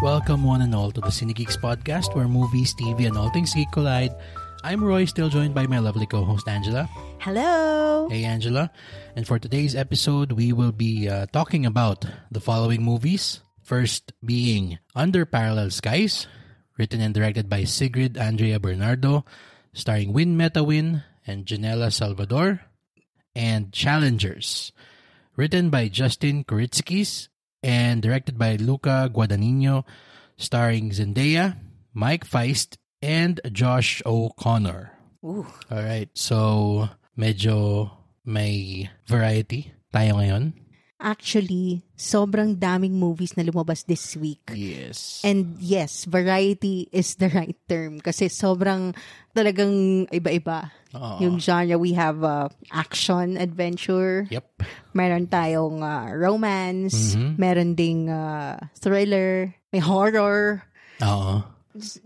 Welcome one and all to the Cinegeeks podcast where movies, TV, and all things geek collide. I'm Roy, still joined by my lovely co-host Angela. Hello! Hey Angela. And for today's episode, we will be talking about the following movies. First being Under Parallel Skies, written and directed by Sigrid Andrea Bernardo, starring Win Meta-Win and Janela Salvador. And Challengers, written by Justin Kuritzkis and directed by Luca Guadagnino, starring Zendaya, Mike Feist, and Josh O'Connor. Ooh. Alright, so medyo may variety tayo ngayon. Actually, sobrang daming movies na lumabas this week. Yes. And yes, variety is the right term kasi sobrang talagang iba-iba. Yung genre, we have action, adventure. Yep. Meron tayong romance. Meron ding thriller. May horror.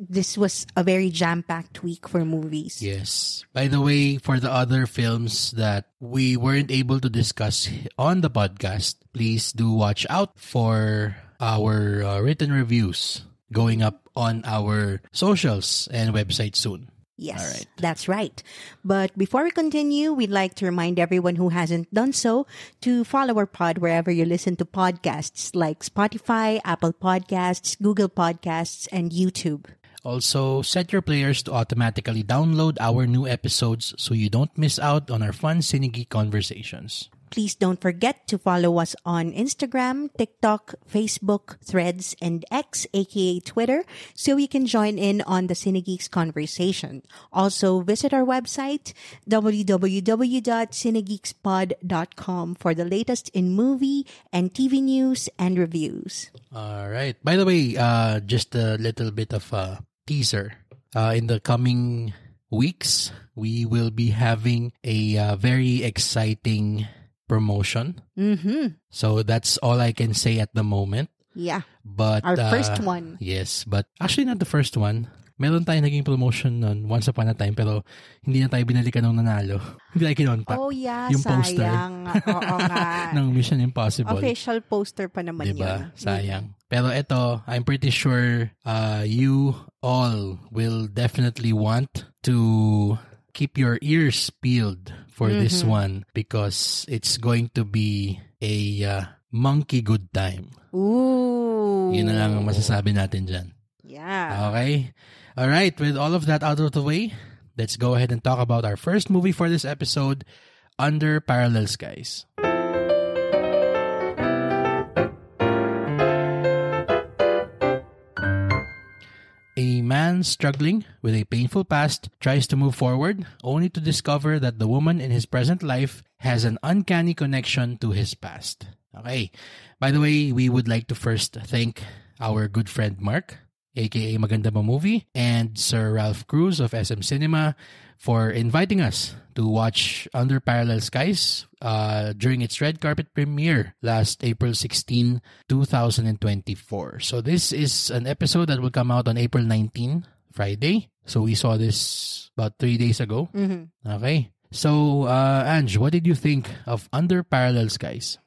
This was a very jam-packed week for movies. Yes. By the way, for the other films that we weren't able to discuss on the podcast, please do watch out for our written reviews going up on our socials and website soon. Yes, all right. That's right. But before we continue, we'd like to remind everyone who hasn't done so to follow our pod wherever you listen to podcasts like Spotify, Apple Podcasts, Google Podcasts, and YouTube. Also, set your players to automatically download our new episodes so you don't miss out on our fun Cinegeek conversations. Please don't forget to follow us on Instagram, TikTok, Facebook, Threads, and X, aka Twitter, so you can join in on the Cinegeeks conversation. Also, visit our website, www.cinegeekspod.com, for the latest in movie and TV news and reviews. All right. By the way, just a little bit of a teaser. In the coming weeks, we will be having a very exciting promotion. So that's all I can say at the moment. Yeah. But our first one. Yes, but actually not the first one. Meron tayong naging promotion nun once upon a time pero hindi na tayo binalikan ng nanalo. Hindi tayo kinontak. Oh yeah, yung poster sayang. Oo nga. ng Mission Impossible. Official poster pa naman diba? yun. Sayang. Pero ito, I'm pretty sure you all will definitely want to keep your ears peeled for this one because it's going to be a monkey good time. Ooh. Yun na lang ang masasabi natin dyan. Yeah. Okay. All right. With all of that out of the way, let's go ahead and talk about our first movie for this episode, Under Parallel Skies. A man struggling with a painful past tries to move forward, only to discover that the woman in his present life has an uncanny connection to his past. Okay. By the way, we would like to first thank our good friend Mark, aka Maganda Ba Movie, and Sir Ralph Cruz of SM Cinema for inviting us to watch Under Parallel Skies during its red carpet premiere last April 16, 2024. So this is an episode that will come out on April 19, Friday. So we saw this about 3 days ago. Okay. So, Ange, what did you think of Under Parallel Skies?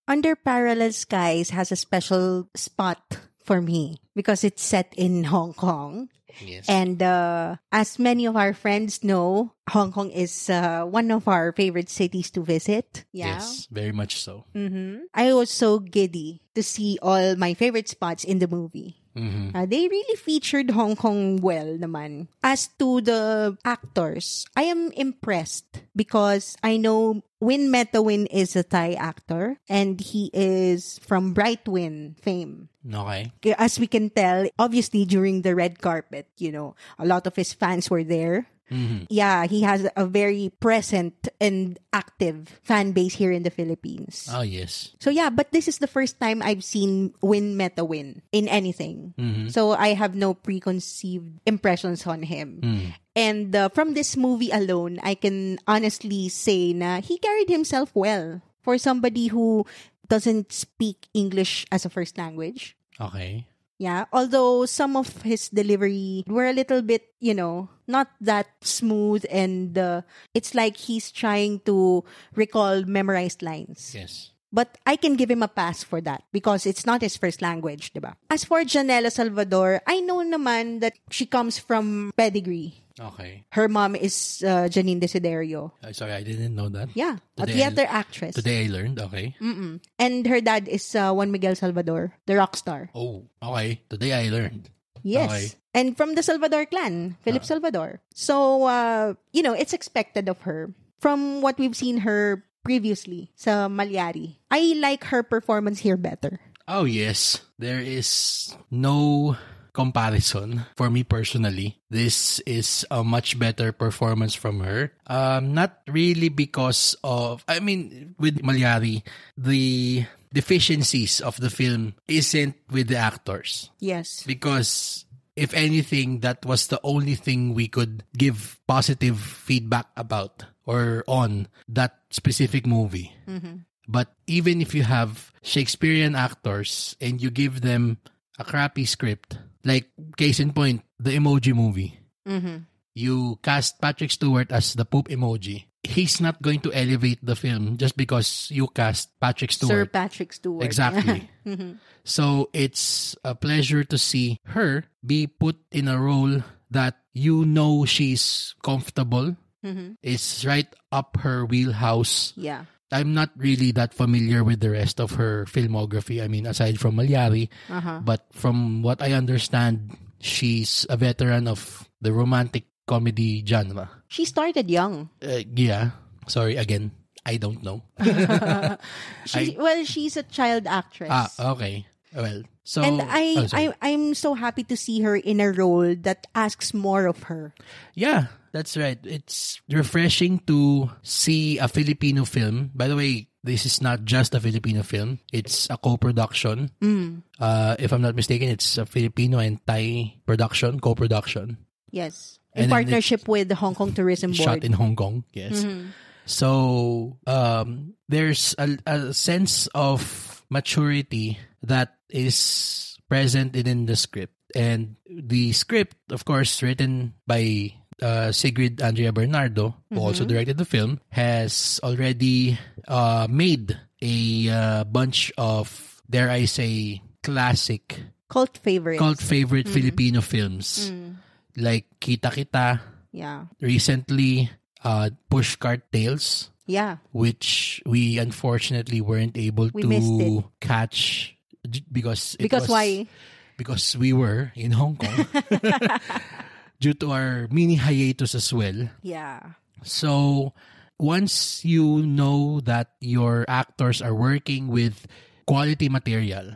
Under Parallel Skies has a special spot for me because it's set in Hong Kong. Yes. And as many of our friends know, Hong Kong is one of our favorite cities to visit. Yeah. Yes, very much so. I was so giddy to see all my favorite spots in the movie. They really featured Hong Kong well naman. As to the actors, I am impressed because I know Win Meta-Win is a Thai actor and he is from Brightwin fame. Okay. As we can tell, obviously during the red carpet, you know, a lot of his fans were there. Yeah, he has a very present and active fan base here in the Philippines. Oh, yes. So yeah, but this is the first time I've seen Win Meta-Win in anything. So I have no preconceived impressions on him. And from this movie alone, I can honestly say na he carried himself well for somebody who doesn't speak English as a first language. Okay. Yeah, although some of his delivery were a little bit, you know, not that smooth, and it's like he's trying to recall memorized lines. Yes. But I can give him a pass for that because it's not his first language, diba? As for Janela Salvador, I know naman that she comes from pedigree. Okay. Her mom is Janine Desiderio. Sorry, I didn't know that. Yeah, Today a theater actress. Today I learned, okay. And her dad is Juan Miguel Salvador, the rock star. Oh, okay. Today I learned. Yes. Okay. And from the Salvador clan, Philip Salvador. So, it's expected of her. From what we've seen her previously sa Malyari, I like her performance here better. Oh, yes. There is no comparison for me personally. This is a much better performance from her. Not really because of, with Malyari, the deficiencies of the film isn't with the actors. Yes. Because if anything, that was the only thing we could give positive feedback about or on that specific movie. But even if you have Shakespearean actors and you give them a crappy script, like case in point, the Emoji Movie, you cast Patrick Stewart as the poop emoji. He's not going to elevate the film just because you cast Patrick Stewart. Sir Patrick Stewart. Exactly. So it's a pleasure to see her be put in a role that she's comfortable. It's right up her wheelhouse. Yeah. I'm not really that familiar with the rest of her filmography. Aside from Malyari. But from what I understand, she's a veteran of the romantic comedy genre. She started young. Yeah. Sorry, again, I don't know. She's a child actress. Okay. Well, so... And I'm so happy to see her in a role that asks more of her. Yeah, that's right. It's refreshing to see a Filipino film. By the way, this is not just a Filipino film. It's a co-production. If I'm not mistaken, it's a Filipino and Thai co-production. Yes. In partnership with the Hong Kong Tourism Board. Shot in Hong Kong, yes. So, there's a sense of maturity that is present in the script. And the script, of course, written by Sigrid Andrea Bernardo, who also directed the film, has already made a bunch of, dare I say, classic cult favorite Filipino films. Like Kita Kita. Yeah. Recently, Pushcart Tales. Yeah. Which we unfortunately weren't able to catch because why? Because we were in Hong Kong due to our mini hiatus as well. Yeah. So once you know that your actors are working with quality material,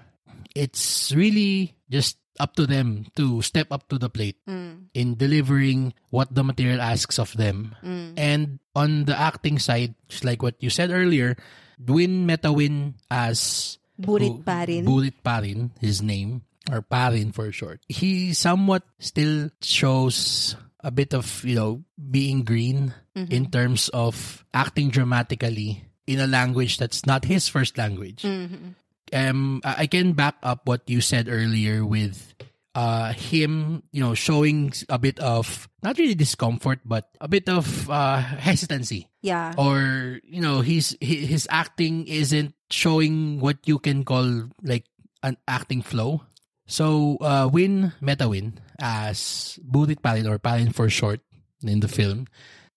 it's really just up to them to step up to the plate in delivering what the material asks of them. And on the acting side, just like what you said earlier, Dwin Metawin as Burit Parin, his name, or Parin for short. He somewhat still shows a bit of, being green in terms of acting dramatically in a language that's not his first language. I can back up what you said earlier with him, showing a bit of, not really discomfort, but a bit of hesitancy. Yeah. Or, his acting isn't showing what you can call like an acting flow. So, Win Metawin as Burit Parin, or Parin for short in the film.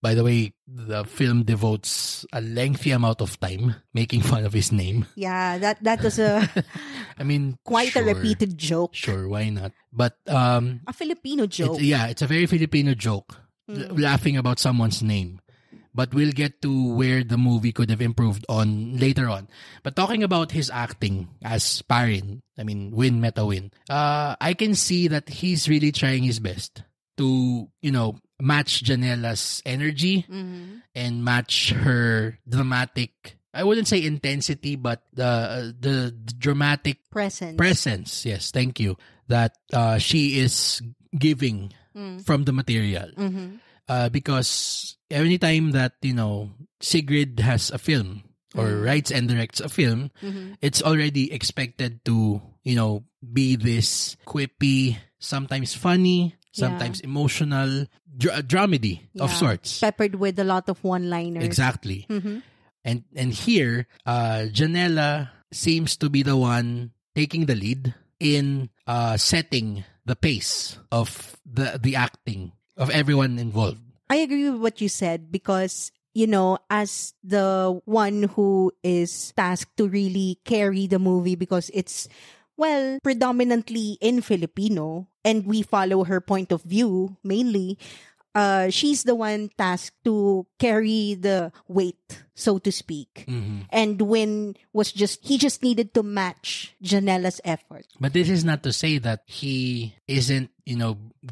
By the way, the film devotes a lengthy amount of time making fun of his name. Yeah, that was a quite a repeated joke. Sure, why not? But a Filipino joke. It's a very Filipino joke, laughing about someone's name. But we'll get to where the movie could have improved on later on. But talking about his acting as Parin, Win Metawin, I can see that he's really trying his best to, match Janela's energy and match her dramatic, I wouldn't say intensity, but the dramatic presence. Yes, thank you. That she is giving from the material. Because anytime that, Sigrid has a film or writes and directs a film, it's already expected to, be this quippy, sometimes funny, sometimes emotional dramedy of sorts. Peppered with a lot of one-liners. Exactly. And here, Janela seems to be the one taking the lead in setting the pace of the acting of everyone involved. I agree with what you said because, as the one who is tasked to really carry the movie because it's, predominantly in Filipino and we follow her point of view mainly, she's the one tasked to carry the weight, so to speak. Mm-hmm. And he just needed to match Janela's effort. But this is not to say that he isn't,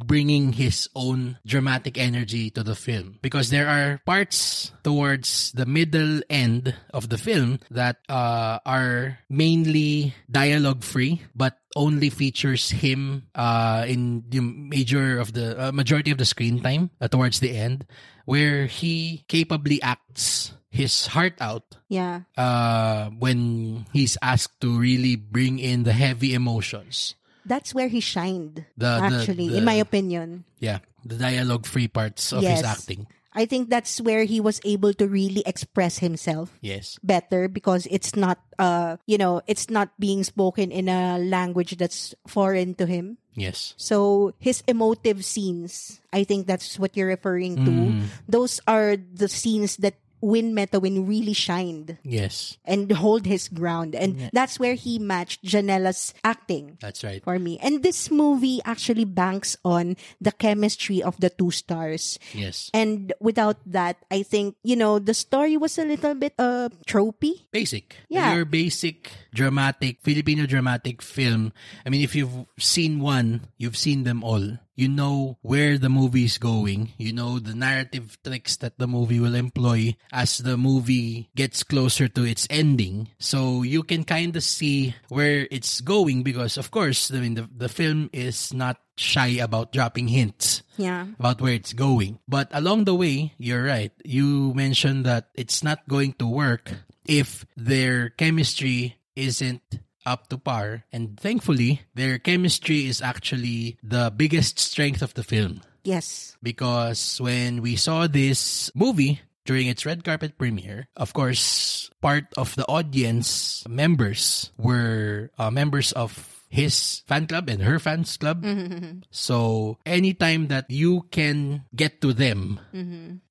bringing his own dramatic energy to the film. Because there are parts towards the middle end of the film that are mainly dialogue-free, but only features him in the majority of the screen time towards the end, where he capably acts his heart out. Yeah. When he's asked to really bring in the heavy emotions. That's where he shined, in my opinion. Yeah, the dialogue-free parts of his acting. I think that's where he was able to really express himself better because it's not, it's not being spoken in a language that's foreign to him. Yes. So his emotive scenes, I think that's what you're referring to. Those are the scenes that Win Metawin really shined. Yes. And hold his ground. And that's where he matched Janela's acting. That's right. For me. And this movie actually banks on the chemistry of the two stars. Yes. And without that, I think, the story was a little bit tropey. Basic. Yeah. Your basic Filipino dramatic film. I mean, if you've seen one, you've seen them all. You know where the movie is going. You know the narrative tricks that the movie will employ as the movie gets closer to its ending. So you can kind of see where it's going because, of course, the film is not shy about dropping hints about where it's going. But along the way, you're right. You mentioned that it's not going to work if their chemistry isn't up to par, and thankfully their chemistry is actually the biggest strength of the film. Yes. Because when we saw this movie during its red carpet premiere, of course, part of the audience members were members of his fan club and her fans club. Mm-hmm. So anytime that you can get to them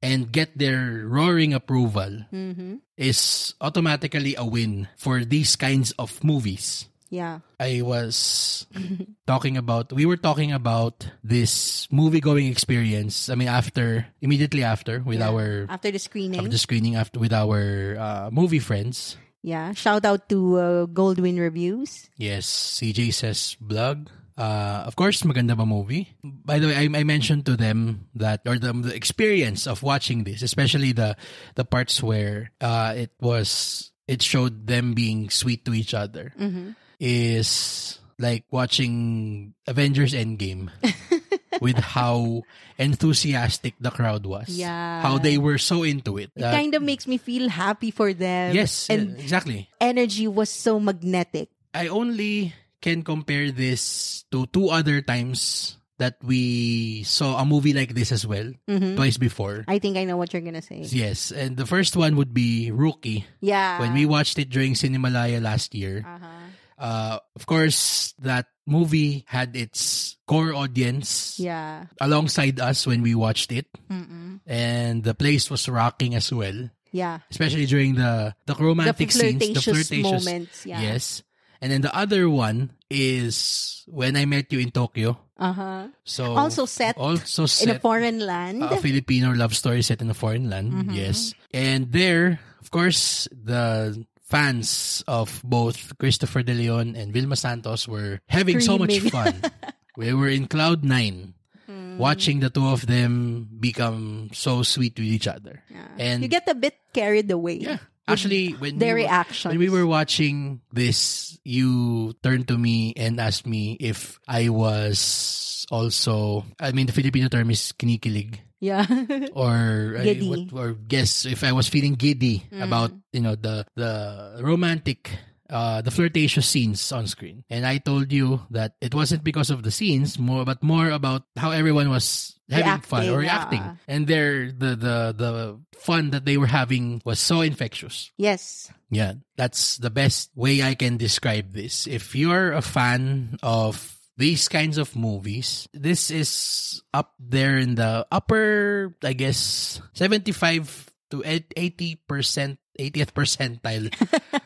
and get their roaring approval is automatically a win for these kinds of movies. Yeah. I was we were talking about this movie-going experience. I mean, immediately after, with after the screening. With our movie friends. Yeah, shout out to Goldwyn Reviews. Yes, CJ says blog. Of course, maganda ba movie? By the way, I mentioned to them that, or the experience of watching this, especially the parts where it showed them being sweet to each other, is like watching Avengers Endgame. With how enthusiastic the crowd was. Yeah. How they were so into it. It kind of makes me feel happy for them. Yes, and exactly. Energy was so magnetic. I only can compare this to two other times that we saw a movie like this as well, twice before. I think I know what you're gonna say. Yes, and the first one would be Rookie. Yeah. When we watched it during Cinemalaya last year. Of course, that movie had its core audience alongside us when we watched it. And the place was rocking as well. Yeah. Especially during the romantic scenes, the flirtatious moments. Yeah. Yes. And then the other one is When I Met You in Tokyo. So also set in a foreign land. A Filipino love story set in a foreign land. Yes. And there, of course, the fans of both Christopher De Leon and Vilma Santos were having so much fun. We were in cloud nine, watching the two of them become so sweet with each other. Yeah. And you get a bit carried away. Yeah. Actually, when we were watching this, you turned to me and asked me if I was also, the Filipino term is kinikilig. Yeah. Or giddy. Or guess if I was feeling giddy about the romantic the flirtatious scenes on screen. And I told you that it wasn't because of the scenes, but more about how everyone was having fun or reacting. And the fun that they were having was so infectious. Yes. Yeah, that's the best way I can describe this. If you're a fan of these kinds of movies, this is up there in the upper, I guess, 75 to 80%, 80th percentile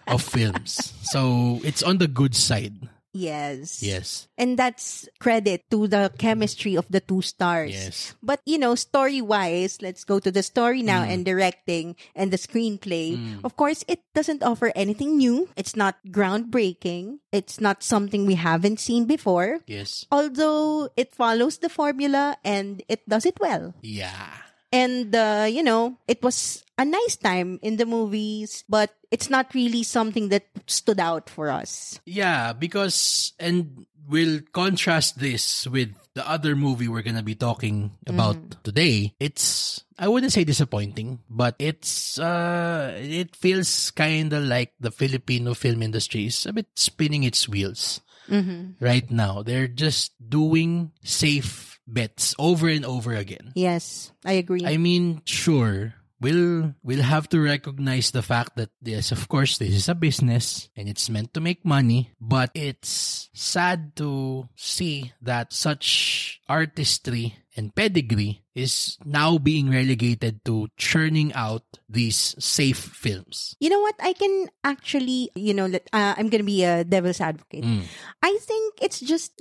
of films. So it's on the good side. Yes. Yes. And that's credit to the chemistry of the two stars. Yes. But, story-wise, let's go to the story now and directing and the screenplay. Of course, it doesn't offer anything new. It's not groundbreaking. It's not something we haven't seen before. Yes. Although it follows the formula and it does it well. Yeah. And, it was a nice time in the movies, but it's not really something that stood out for us. Yeah, because, and we'll contrast this with the other movie we're going to be talking about today. It's, I wouldn't say disappointing, but it feels kind of like the Filipino film industry is a bit spinning its wheels right now. They're just doing safe bets over and over again. Yes, I agree. I mean, sure, we'll have to recognize the fact that, yes, of course, this is a business and it's meant to make money, but it's sad to see that such artistry and pedigree is now being relegated to churning out these safe films. You know what? I can actually, I'm going to be a devil's advocate. I think it's just,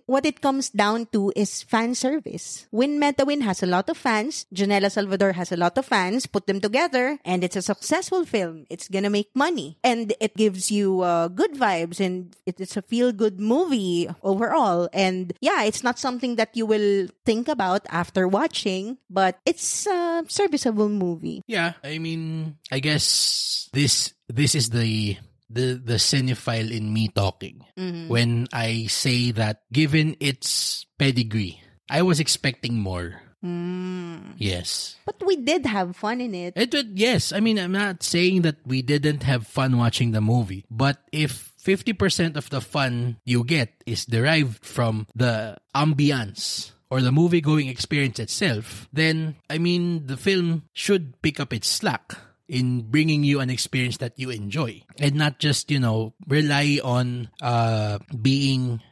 what it comes down to is fan service. Win Meta Win has a lot of fans. Janela Salvador has a lot of fans. Put them together and it's a successful film. It's going to make money. And it gives you good vibes and it's a feel-good movie overall. And yeah, it's not something that you will think about after watching, but it's a serviceable movie. Yeah, I mean, I guess this is the cinephile in me talking. When I say that given its pedigree, I was expecting more. Yes. But we did have fun in it. Yes. I mean, I'm not saying that we didn't have fun watching the movie, but if 50% of the fun you get is derived from the ambience or the movie-going experience itself, then, I mean, the film should pick up its slack in bringing you an experience that you enjoy and not just, rely on being,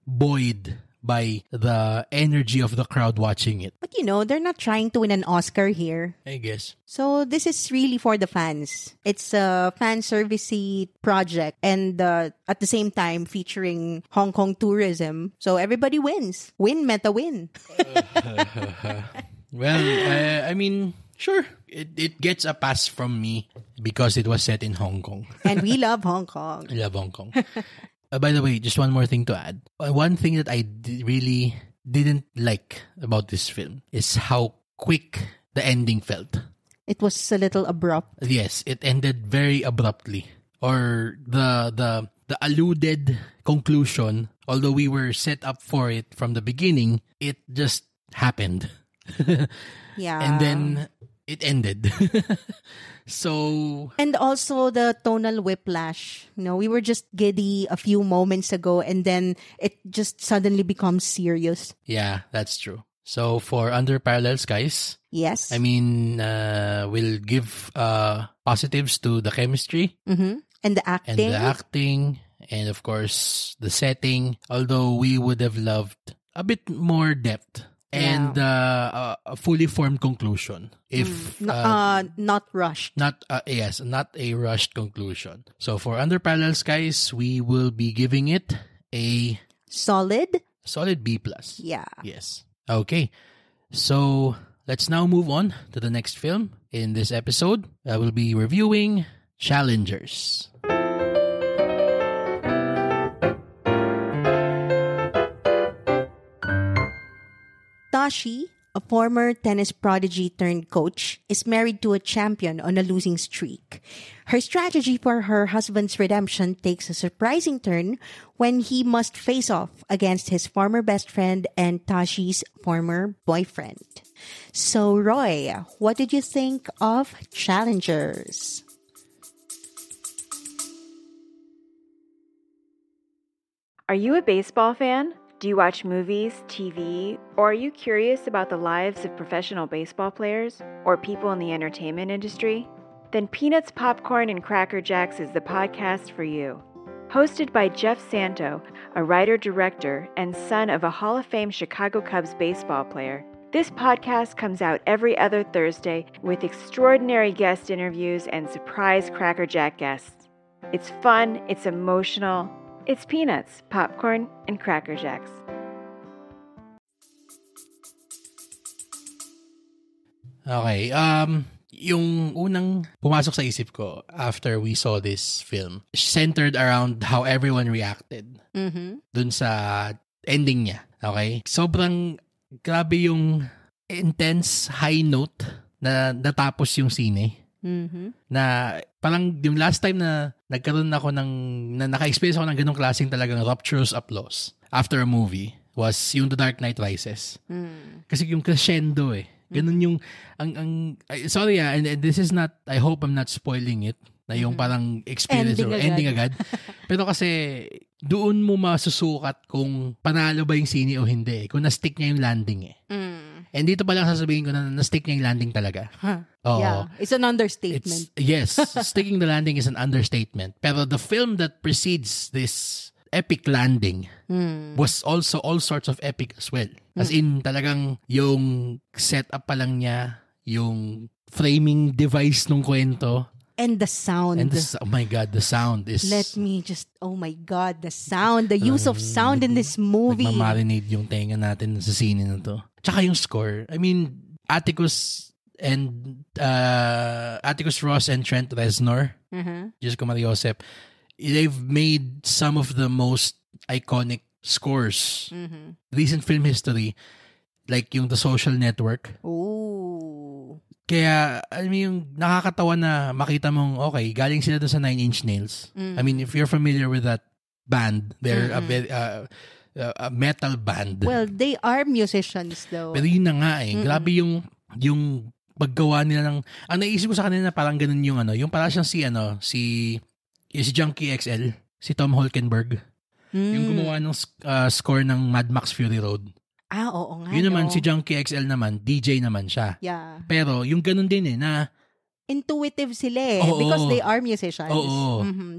buoyed by the energy of the crowd watching it. But they're not trying to win an Oscar here. I guess. So this is really for the fans. It's a fan servicey project and at the same time featuring Hong Kong tourism. So everybody wins. Win Meta Win. Well, I mean, sure. It gets a pass from me because it was set in Hong Kong. And we love Hong Kong. I love Hong Kong. By the way, just one more thing to add. One thing that I really didn't like about this film is how quick the ending felt. It was a little abrupt. Yes, it ended very abruptly. Or the alluded conclusion, although we were set up for it from the beginning, it just happened. Yeah. And then it ended. So... And also the tonal whiplash. We were just giddy a few moments ago and then it just suddenly becomes serious. Yeah, that's true. So for Under Parallel Skies... Yes. I mean, we'll give positives to the chemistry. And the acting. And of course, the setting. Although we would have loved a bit more depth. And a fully formed conclusion. If not rushed. Not a rushed conclusion. So for Under Parallel Skies, we will be giving it a solid B+. Yeah. Yes. Okay. So let's now move on to the next film. In this episode, I will be reviewing Challengers. Tashi, a former tennis prodigy turned coach, is married to a champion on a losing streak. Her strategy for her husband's redemption takes a surprising turn when he must face off against his former best friend and Tashi's former boyfriend. So, Roy, what did you think of Challengers? Are you a baseball fan? Do you watch movies, TV, or are you curious about the lives of professional baseball players or people in the entertainment industry? Then Peanuts, Popcorn, and Cracker Jacks is the podcast for you. Hosted by Jeff Santo, a writer-director and son of a Hall of Fame Chicago Cubs baseball player, this podcast comes out every other Thursday with extraordinary guest interviews and surprise Cracker Jack guests. It's fun, it's emotional, it's Peanuts, Popcorn, and Cracker Jacks. Okay, yung unang pumasok sa isip ko after we saw this film centered around how everyone reacted dun sa ending niya. Okay? Sobrang grabe yung intense high note na natapos yung sine. Na parang yung last time na nagkaroon ako na naka-experience ako ng ganong klaseng talagang rapturous applause after a movie was yung The Dark Knight Rises. Kasi yung crescendo ganun yung sorry and this is not, I hope I'm not spoiling it, na yung parang experience ending agad. Pero kasi doon mo masusukat kung panalo ba yung sine o hindi. Kung na-stick niya yung landing And dito pa lang sasabihin ko na na-stick niya yung landing talaga. Yeah, it's an understatement. Yes, sticking the landing is an understatement. Pero the film that precedes this epic landing was also all sorts of epic as well. As in, talagang yung setup pa lang niya, yung framing device ng kwento. And the sound. Oh my God, the sound is... oh my God, the sound. The use of sound in this movie. Nagmamarinate yung tenga natin sa scene na to. Tsaka yung score. I mean, Atticus Ross and Trent Reznor, Diyos ko Mariosep, they've made some of the most iconic scores. Recent film history, like yung The Social Network. Ooh. Kaya, I mean, yung nakakatawa na makita mong, okay, galing sila doon sa Nine Inch Nails. I mean, if you're familiar with that band, they're a metal band. Well, they are musicians though. Pero yun na nga Grabe yung paggawa nila ng... Ang naisip ko sa kanila na parang ganun yung yung parang siyang si Junkie XL, si Tom Holkenberg. Yung gumawa ng score ng Mad Max Fury Road. Oo nga. Yun naman, si Junkie XL naman, DJ naman siya. Yeah. Pero yung ganun din na intuitive sila because they are musicians.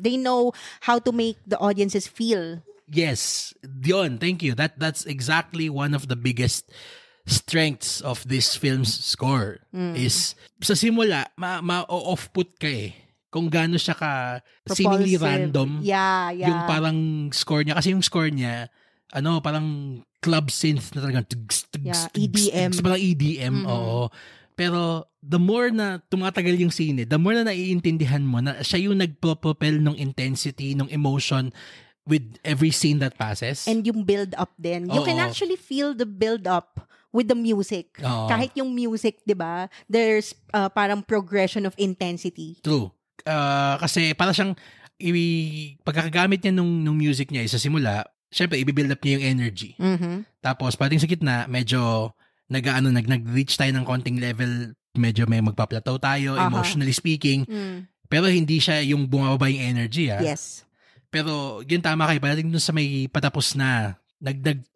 They know how to make the audiences feel. Yes. Yun, thank you. That's exactly one of the biggest strengths of this film's score. Is sa simula, ma-off-put ka kung gaano siya ka seemingly random. Yeah. Yung parang score niya. Kasi yung score niya, parang club synth na talagang EDM. Parang EDM, oo. Pero the more na tumatagal yung scene, the more na naiintindihan mo na siya yung nagpropel ng intensity, ng emotion with every scene that passes. And yung build-up din. You can actually feel the build-up with the music. Kahit yung music, di ba? There's parang progression of intensity. True. Kasi para siyang pagkakagamit niya nung music niya sa simula, syempre i-build up niya yung energy. Tapos pagdating sa gitna, medyo nag-reach tayo ng konting level, medyo may magpa-plateau tayo, emotionally speaking. Pero hindi siya yung bumababa yung energy. Yes. Pero yun tama kayo, pagdating dun sa may patapos na,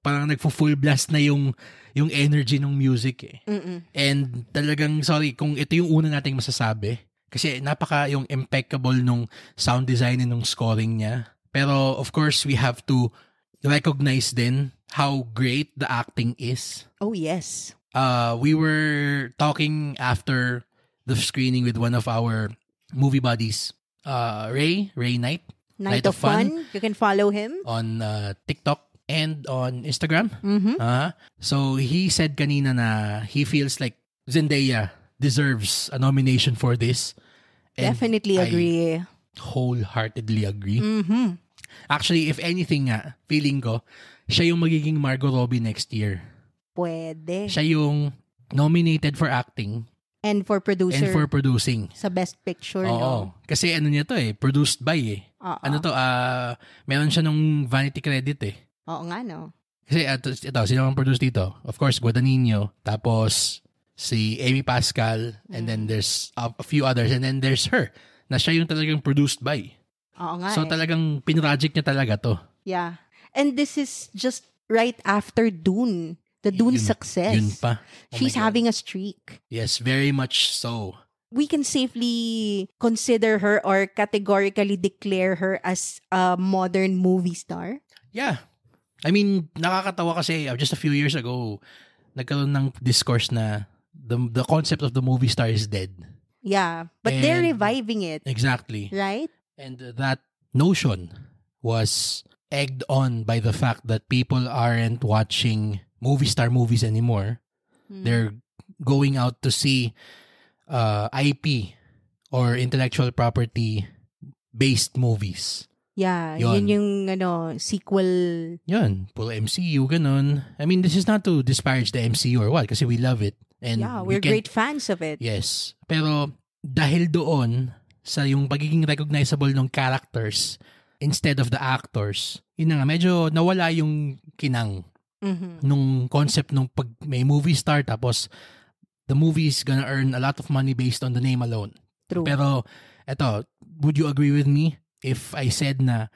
parang nagfo-full blast na yung energy ng music And talagang, sorry, kung ito yung una nating masasabi, kasi napaka yung impeccable nung sound design and nung scoring niya. Pero of course, we have to recognize then how great the acting is. Oh, yes. We were talking after the screening with one of our movie buddies, Ray Knight. Night of Fun. You can follow him on TikTok and on Instagram. So he said kanina na he feels like Zendaya deserves a nomination for this. And definitely agree. Wholeheartedly agree. Actually, if anything feeling ko, siya yung magiging Margot Robbie next year. Pwede. Siya yung nominated for acting. And for producer. And for producing. Sa Best Picture, no? Kasi niya to produced by meron siya nung Vanity Credit Oo nga, no? Kasi ito, sino ang produce dito? Of course, Guadagnino. Tapos, si Amy Pascal. And then there's a few others. And then there's her. Na siya yung talagang produced by. Oo nga So talagang pinroject niya talaga to. Yeah. And this is just right after Dune. The Dune success. Yun pa. She's having a streak. Yes, very much so. We can safely consider her or categorically declare her as a modern movie star. Yeah. I mean, nakakatawa kasi just a few years ago, nagkaroon ng discourse na the concept of the movie star is dead. Yeah, but they're reviving it. Exactly. Right? And that notion was egged on by the fact that people aren't watching movie star movies anymore. They're going out to see IP or intellectual property based movies. Yeah, yun yung sequel. Yun, puro MCU, ganun. I mean, this is not to disparage the MCU or what, kasi we love it. And yeah, we're great fans of it. Yes. Pero dahil doon sa yung pagiging recognizable ng characters instead of the actors, yun na nga, medyo nawala yung kinang nung concept nung pag may movie star tapos the movie is gonna earn a lot of money based on the name alone. True. Pero eto, would you agree with me if I said na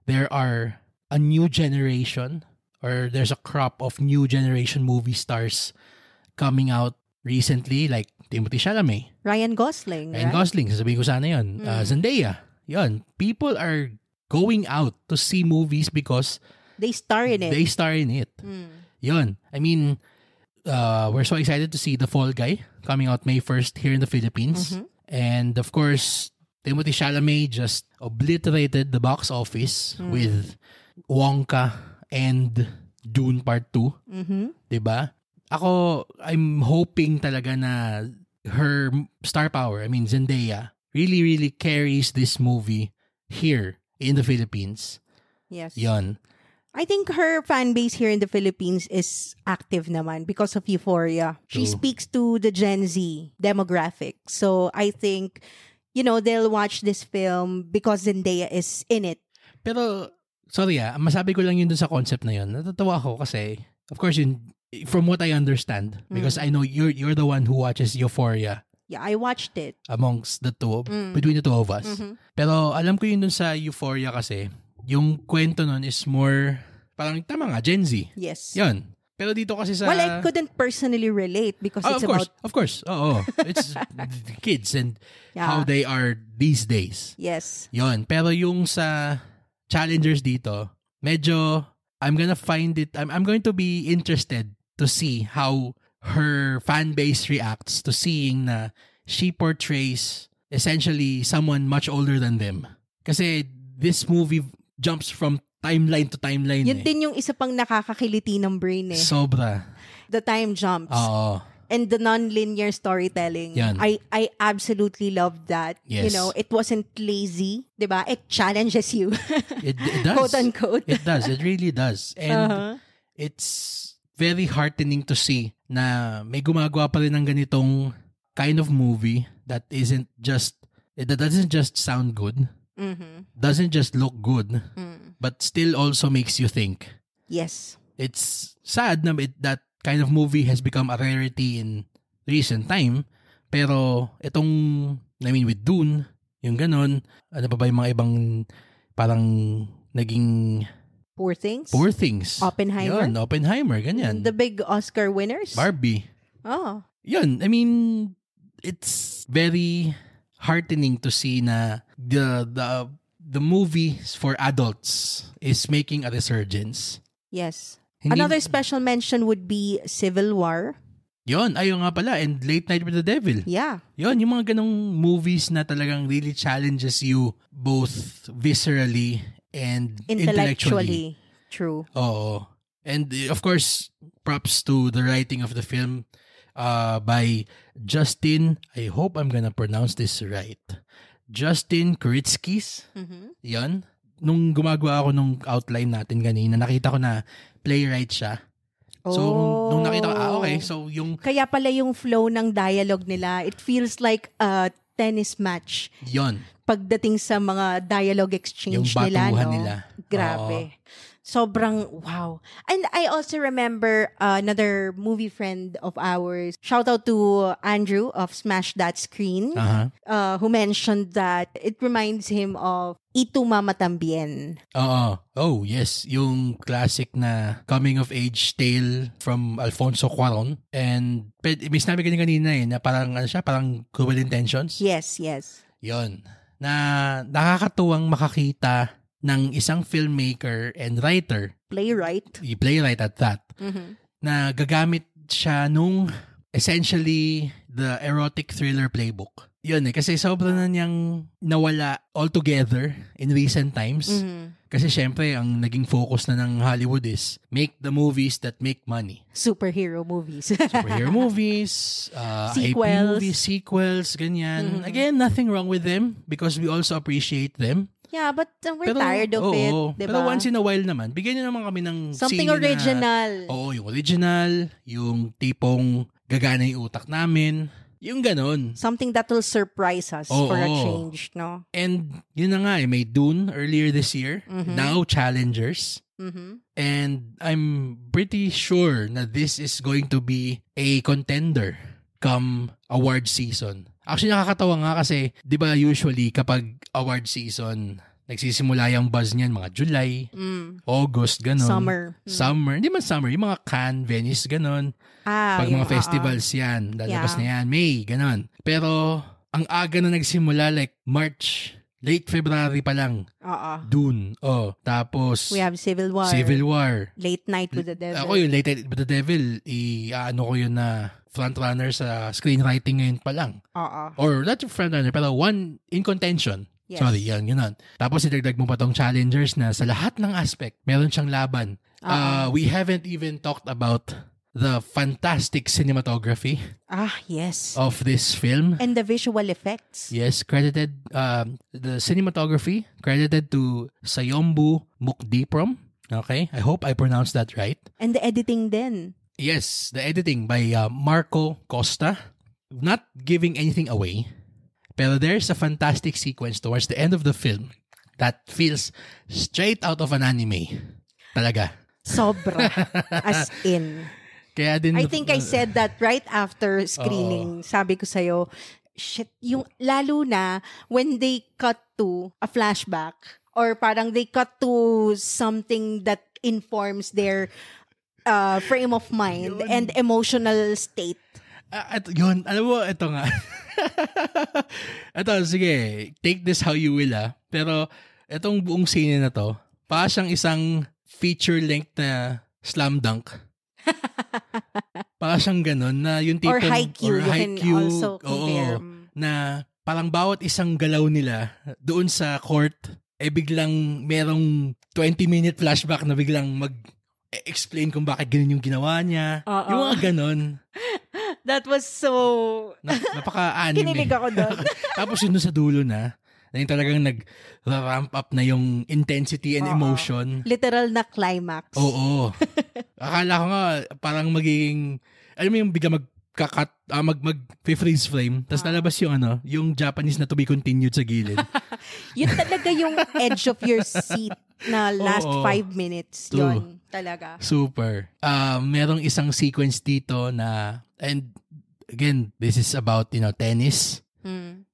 there are a new generation or there's a crop of new generation movie stars coming out recently, like Timothée Chalamet, Ryan Gosling, sasabihin ko sana yun. Zendaya, yun. People are going out to see movies because they star in it. Yun. I mean, we're so excited to see The Fall Guy coming out May 1st here in the Philippines. And of course, Timothée Chalamet just obliterated the box office with Wonka and Dune Part 2. Diba? Ako, I'm hoping talaga na her star power, I mean Zendaya, really, really carries this movie here in the Philippines. Yes. Yon. I think her fan base here in the Philippines is active naman because of Euphoria. She speaks to the Gen Z demographic. So I think, they'll watch this film because Zendaya is in it. Pero, sorry masabi ko lang yun dun sa concept na yun. Natatawa ako kasi, of course, from what I understand, because I know you're the one who watches Euphoria. Yeah, I watched it. Amongst the two, between the two of us. Pero alam ko yun dun sa Euphoria kasi, yung kwento nun is more, parang tama nga, Gen Z. Yes. Yun. Pero dito kasi sa... Well, I couldn't personally relate because it's Of course. Oo. It's kids and how they are these days. Yes. Yun. Pero yung sa challengers dito, medyo, I'm going to be interested to see how her fan base reacts to seeing na she portrays essentially someone much older than them. Kasi this movie jumps from timeline to timeline. Yun din yung isa pang nakakakiliti ng brain eh. Sobra. The time jumps. Oo. And the non-linear storytelling. Yan. I absolutely love that. Yes. It wasn't lazy. Diba? It challenges you. It does. Quote unquote. It does. It really does. And it's very heartening to see na may gumagawa pa rin ng ganitong kind of movie that doesn't just sound good. Doesn't just look good, but still also makes you think. Yes. It's sad na that kind of movie has become a rarity in recent time. Pero with Dune, yung ganon, ano pa ba yung mga ibang parang naging... Poor Things. Oppenheimer. Yun, Oppenheimer, ganyan. The big Oscar winners. Barbie. Oh. Yun, it's very heartening to see na the movies for adults is making a resurgence. Yes. Another special mention would be Civil War. Yun, ayun nga pala. And Late Night with the Devil. Yeah. Yun, yung mga ganong movies na talagang really challenges you both viscerally and intellectually. True. Oo. And of course, props to the writing of the film by Justin, I hope I'm gonna pronounce this right. Justin Kuritzkis. Yan. Nung gumagawa ako nung outline natin kanina, nakita ko na playwright siya. So, nung nakita ko, okay. So, kaya pala yung flow ng dialogue nila, it feels like a tennis match. Yon. Pagdating sa mga dialogue exchange yung nila, no? nila. Grabe. Sobrang wow. And I also remember another movie friend of ours, shout out to Andrew of Smash That Screen, who mentioned that it reminds him of Itu Mama Tambien. Oo. Oh, yes. Yung classic na coming-of-age tale from Alfonso Cuarón. And may sinabi kanina na parang, parang Cruel Intentions. Yes. Yon. Na nakakatuwang makakita ng isang filmmaker and writer. Playwright at that. Na gagamit siya nung essentially the erotic thriller playbook. Yun kasi sobrang na niyang nawala altogether in recent times. Kasi syempre, ang naging focus na ng Hollywood is make the movies that make money. Superhero movies, IP movies, sequels, ganyan. Again, nothing wrong with them because we also appreciate them. Yeah, but we're tired of it, diba? Pero once in a while naman, bigyan niyo naman kami ng something original. Yung original, yung tipong gagana yung utak namin. Yung ganon. Something that will surprise us for a change, no? And yun na nga, may Dune earlier this year. Now Challengers. And I'm pretty sure na this is going to be a contender come award season. Actually, nakakatawa nga kasi, di ba usually kapag award season, nagsisimula yung buzz niyan mga July, August, ganon. Summer. Hindi man summer, yung mga Cannes, Venice, ganon. Pag mga festivals yan, lalabas na yan, May, ganon. Pero, ang aga na nagsimula, like March, late February pa lang. Dune. Tapos, we have Civil War. Late Night with the Devil. Ako yung Late Night with the Devil, ano ko yun na frontrunner sa screenwriting ngayon pa lang. Or not yung frontrunner, pero one in contention. Yes. Sorry, yan, yun. Tapos idagdag mo pa tong Challengers na sa lahat ng aspect, meron siyang laban. We haven't even talked about the fantastic cinematography yes, of this film. And the visual effects. Yes, credited, the cinematography credited to Sayombu Mukdiprom. Okay, I hope I pronounced that right. And the editing then. Yes, the editing by Marco Costa. Not giving anything away, pero there's a fantastic sequence towards the end of the film that feels straight out of an anime. Talaga. Sobra. As in. Kaya din, I think I said that right after screening. Sabi ko sa'yo, shit, yung lalo na when they cut to a flashback or parang they cut to something that informs their frame of mind and emotional state. Yun, alam mo, ito nga. Ito, sige, take this how you will Pero, itong buong scene na to, pa siyang isang feature-length na slam dunk. Para siyang ganun na yung tipong... Or Haikyuu, you can also compare. Na parang bawat isang galaw nila doon sa court, biglang merong 20-minute flashback na biglang mag-explain kung bakit ganun yung ginawa niya. Yung mga ganun. That was so... Napaka-anime. Kinilig ako doon. Tapos yun sa dulo na yung talagang nag-ramp up na yung intensity and emotion. Literal na climax. Oo. Akala ko nga parang magiging, alam mo yung bigla mag-cut, mag-freeze frame, tapos lalabas yung yung Japanese na to be continued sa gilid. Yun talaga yung edge of your seat na last 5 minutes. Yun talaga. Super. Merong isang sequence dito na, and again, this is about, tennis.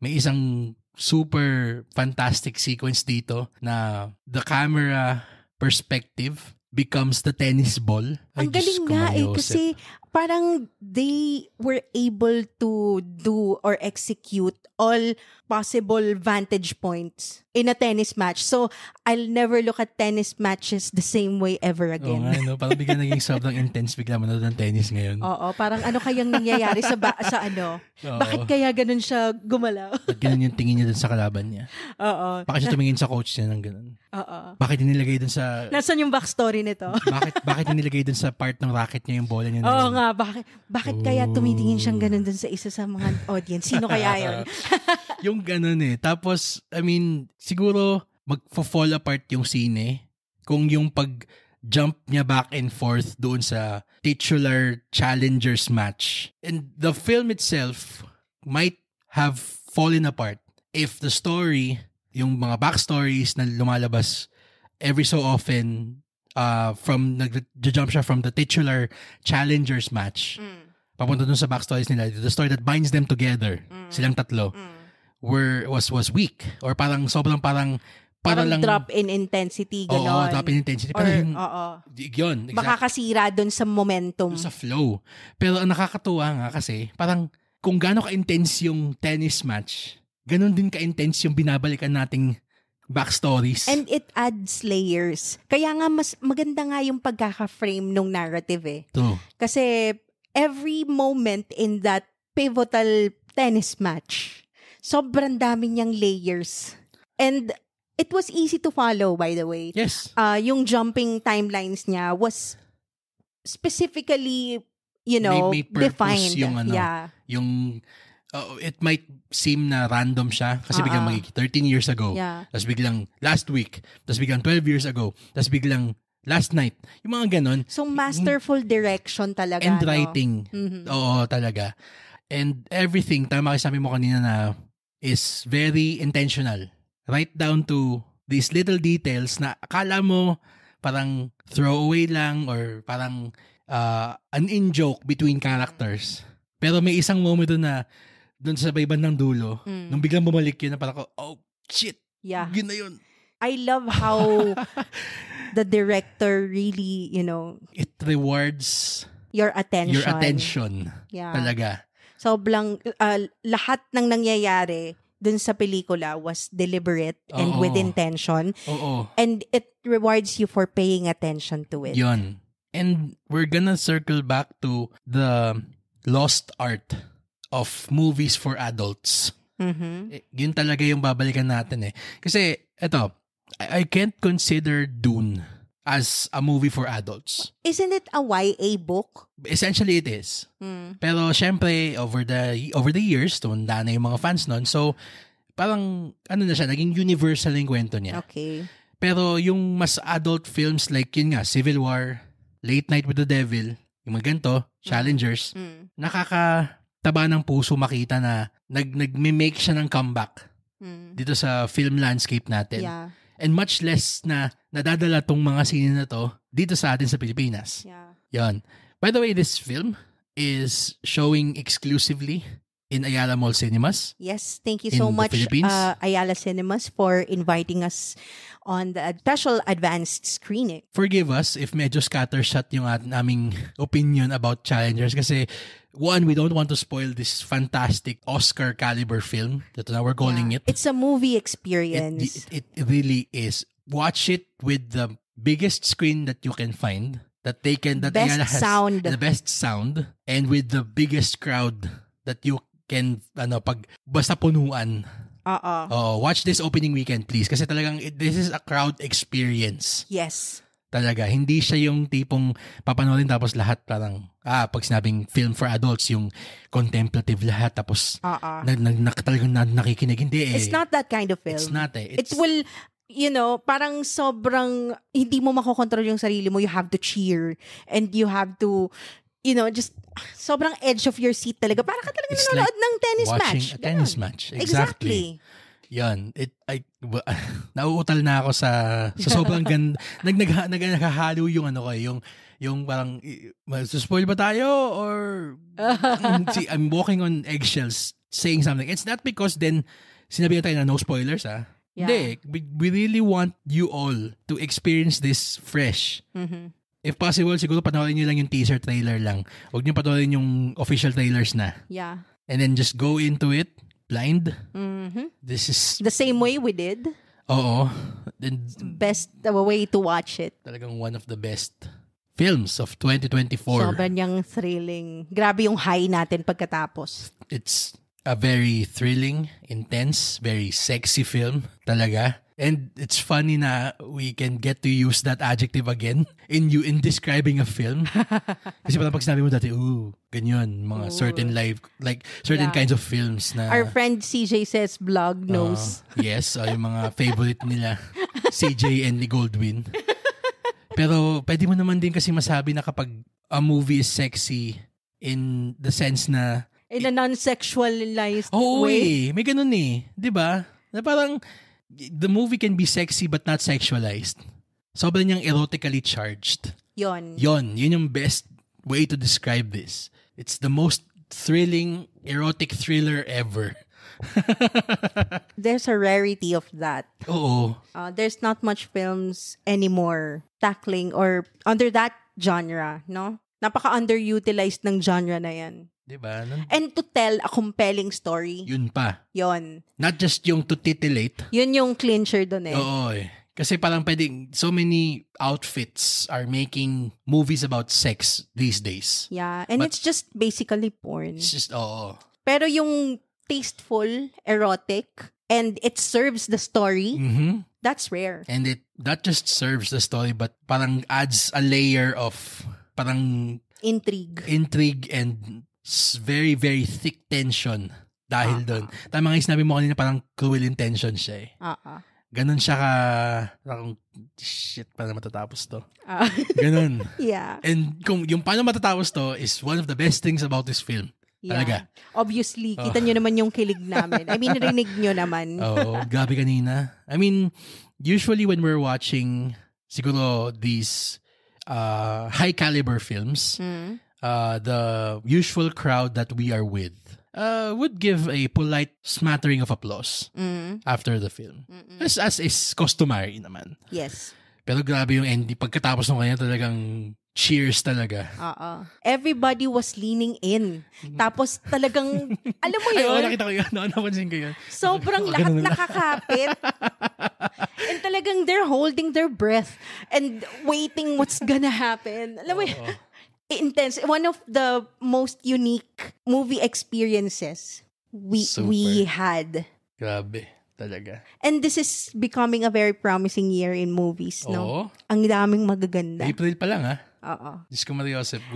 May isang super fantastic sequence dito na the camera perspective becomes the tennis ball. Ang galing nga kasi parang they were able to do or execute all possible vantage points in a tennis match. So, I'll never look at tennis matches the same way ever again. Oo nga, no? Parang bigla naging sobrang intense bigla manood ng tennis ngayon. Oo, parang ano kayang nangyayari sa ano? Bakit kaya ganun siya gumalaw? Bakit ganun yung tingin niya dun sa kalaban niya? Oo. Bakit siya tumingin sa coach niya ng ganun? Oo. Bakit nilagay dun sa... Nasaan yung backstory nito? bakit nilagay dun sa part ng racket niya yung bola niya? Oo nga, bakit kaya tumitingin siyang ganun dun sa isa sa mga audience? Sino kaya yun? Yung ganun Tapos, I mean, siguro mag-fall apart yung scene kung yung pag-jump niya back and forth doon sa titular challengers match. And the film itself might have fallen apart if the story, yung mga backstories na lumalabas every so often nag-jump siya from the titular challengers match. Papunta dun sa backstories nila, the story that binds them together, silang tatlo, was weak. Or parang sobrang parang lang, drop in intensity, gano'n. Oo, drop in intensity. Pero yun, makakasira dun sa momentum. Sa flow. Pero ang nakakatuwa nga kasi, parang kung gaano ka-intense yung tennis match, ganon din ka-intense yung binabalikan nating backstories. And it adds layers. Kaya nga mas maganda nga yung pagkaka-frame nung narrative eh. True. Kasi every moment in that pivotal tennis match, sobrang dami niyang layers. And it was easy to follow, by the way. Yes. Yung jumping timelines niya was specifically, may defined. Yung yung it might seem na random siya kasi biglang 13 years ago. Yeah. Tapos biglang last week. Tapos biglang 12 years ago. Tapos biglang last night. Yung mga ganon. So, masterful direction talaga. And writing. Oo, talaga. And everything, tama kasi sabi mo kanina na is very intentional. Right down to these little details na akala mo parang throwaway lang or parang an in-joke between characters. Pero may isang moment doon sa bandang dulo, nung biglang bumalik yun na parang oh, shit. Yeah. Yun na yun. I love how the director really, it rewards your attention. Yeah. Talaga. Sobrang lahat ng nangyayari dun sa pelikula was deliberate and with intention. Oo. And it rewards you for paying attention to it. Yun. And we're gonna circle back to the lost art of movies for adults. Yun talaga yung babalikan natin eh. Kasi, eto, I can't consider Dune as a movie for adults. Isn't it a YA book? Essentially, it is. Pero, syempre, over the years, tumanda na yung mga fans nun. So, parang, na siya, naging universal yung kwento niya. Okay. Pero, yung mas adult films like, yun nga, Civil War, Late Night with the Devil, yung mga ganito, Challengers, nakakataba ng puso makita na nag-make siya ng comeback dito sa film landscape natin. Yeah. And much less na nadadala tong mga sine na to dito sa atin sa Pilipinas. Yeah. Yan. By the way, this film is showing exclusively in Ayala Mall Cinemas. Yes, thank you so much, Ayala Cinemas, for inviting us on the special advanced screening. Forgive us if medyo scattershot yung aming opinion about Challengers kasi one, we don't want to spoil this fantastic Oscar caliber film that now we're calling it. It's a movie experience. It really is. Watch it with the biggest screen that you can find that Ayala has sound. The best sound and with the biggest crowd that you can pag basta punuan. Watch this opening weekend please kasi talagang this is a crowd experience. Yes. Talaga, hindi siya yung tipong papanoorin tapos lahat parang, pag sinabing film for adults, yung contemplative lahat tapos talagang nakikinig. Hindi eh. It's not that kind of film. It's not eh. It will, parang sobrang, hindi mo makokontrol yung sarili mo. You have to cheer and you have to, just sobrang edge of your seat talaga. Para ka talaga nanonood ng tennis match. Watching a tennis match. Exactly. Yan. Nauutal na ako sa sobrang ganda. Naghahalo yung yung parang, spoil ba tayo? Or, see, I'm walking on eggshells saying something. It's not because then, sinabi na tayo na no spoilers, Yeah. Hindi. We really want you all to experience this fresh. If possible, siguro panoorin nyo lang yung teaser trailer lang. Huwag nyo panoorin yung official trailers na. Yeah. And then just go into it blind. This is the same way we did. Oo. Best way to watch it. Talagang one of the best films of 2024. Sobrang niyang thrilling. Grabe yung high natin pagkatapos. It's a very thrilling, intense, very sexy film. Talaga. And it's funny na we can get to use that adjective again in describing a film. Kasi parang pag sinabi mo dati, ganyan, mga certain certain kinds of films na... Our friend CJ Says Vlog knows. Yes, yung mga favorite nila, CJ and ni Goldwyn. Pero pwede mo naman din kasi masabi na kapag a movie is sexy in the sense na... In a non-sexualized way. May ganun eh. Diba? Na parang... the movie can be sexy but not sexualized. sobrang niyang erotically charged. Yun Yung best way to describe this. It's the most thrilling erotic thriller ever. There's a rarity of that. Oo. There's not much films anymore tackling or under that genre, no? Napaka-underutilized ng genre na yan. Diba? And to tell a compelling story. Yun pa. Yun. Not just yung to titillate. Yun yung clincher dun eh. Oo eh. Kasi parang pwedeng, so many outfits are making movies about sex these days. Yeah. And it's just basically porn. It's just, oo. Pero yung tasteful, erotic, and it serves the story, that's rare. And it not just serves the story, but parang adds a layer of parang intrigue and very, very thick tension dahil doon. Tama nga yung sinabi mo kanina, parang cruel intention siya eh. Ganun siya ka, parang, shit, paano matatapos to? Ganun. Yeah. And kung yung paano matatapos to is one of the best things about this film. Yeah. Talaga. Obviously, kita nyo naman yung kilig namin. I mean, rinig nyo naman. Grabe kanina. I mean, usually when we're watching siguro these high caliber films, the usual crowd that we are with would give a polite smattering of applause after the film. As is customary naman. Yes. Pero grabe yung ending. Pagkatapos ng kanya talagang cheers talaga. Everybody was leaning in. Tapos talagang, alam mo yun? Nakita ko yun. Napansin ko yun. Sobrang lahat nakakapit. And talagang they're holding their breath and waiting what's gonna happen. Alam mo yun? Intense. One of the most unique movie experiences we had. Grabe. Talaga. And this is becoming a very promising year in movies, no? Ang daming magaganda. April pa lang, ha? Diyos ko Maria Joseph,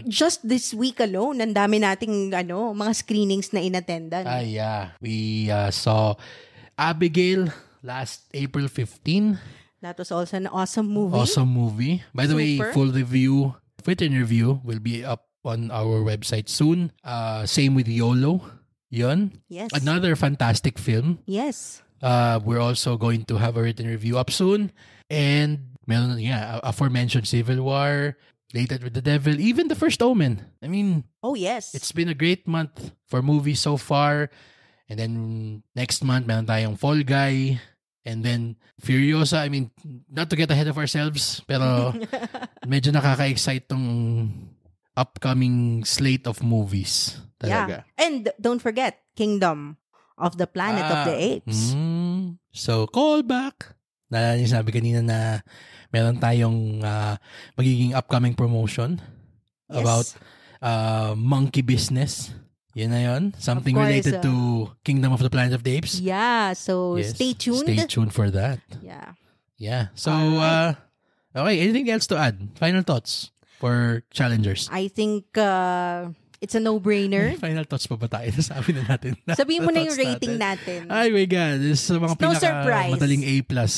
just this week alone, ang dami nating mga screenings na inattendan. Yeah. We saw Abigail last April 15. That was also an awesome movie. Awesome movie. By the way, full review, written review will be up on our website soon. Same with YOLO. Yun. Yes. Another fantastic film. Yes. We're also going to have a written review up soon. And meron aforementioned Civil War, Lated with the Devil, even The First Omen. I mean, yes. It's been a great month for movies so far. And then next month, meron tayong Fall Guy. And then Furiosa. I mean, not to get ahead of ourselves, pero medyo nakaka-excite tong upcoming slate of movies. Talaga. Yeah. And don't forget, Kingdom of the Planet of the Apes. So, call back. Naalala niyo sabi kanina na meron tayong magiging upcoming promotion about monkey business. Yun na yun. Something related to Kingdom of the Planet of the Apes. Yeah. So, stay tuned. Stay tuned for that. Yeah. Yeah. So, okay. Anything else to add? Final thoughts for challengers? I think it's a no-brainer. Final thoughts pa ba tayo? Sabi na natin. Sabihin mo na yung rating natin. Ay, my God. This is mga pinaka-madaling A+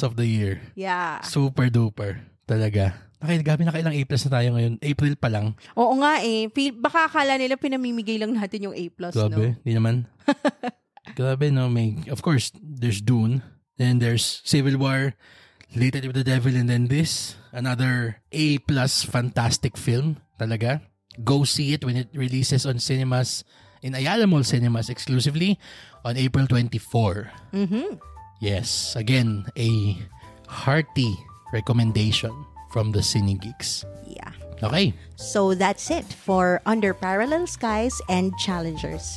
of the year. Yeah. Super duper. Talaga. Gabi nakailang A+ na tayo ngayon. April pa lang. Oo nga eh. Baka akala nila pinamimigay lang natin yung A+, Grabe. no? Di naman. Grabe, no? Of course, there's Dune. Then there's Civil War, Lated with the Devil, and then this. Another A+ fantastic film. Talaga. Go see it when it releases on cinemas, in Ayala Mall Cinemas exclusively on April 24. Yes, again, a hearty recommendation from the Cine Geeks. Yeah. Okay. So that's it for Under Parallel Skies and Challengers.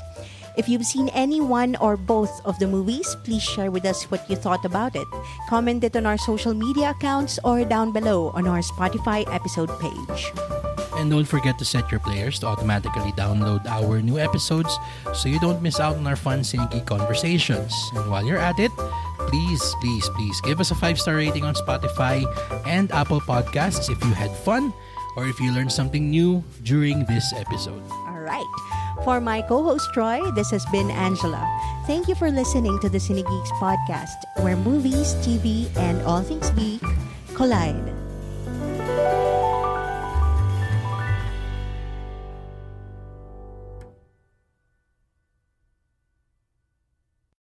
If you've seen any one or both of the movies, please share with us what you thought about it. Comment it on our social media accounts or down below on our Spotify episode page. And don't forget to set your players to automatically download our new episodes so you don't miss out on our fun Cine Geek conversations. And while you're at it, please give us a 5-star rating on Spotify and Apple Podcasts if you had fun or if you learned something new during this episode. All right. For my co-host Troy, this has been Angela. Thank you for listening to the Cine Geeks podcast, where movies, TV, and all things geek collide.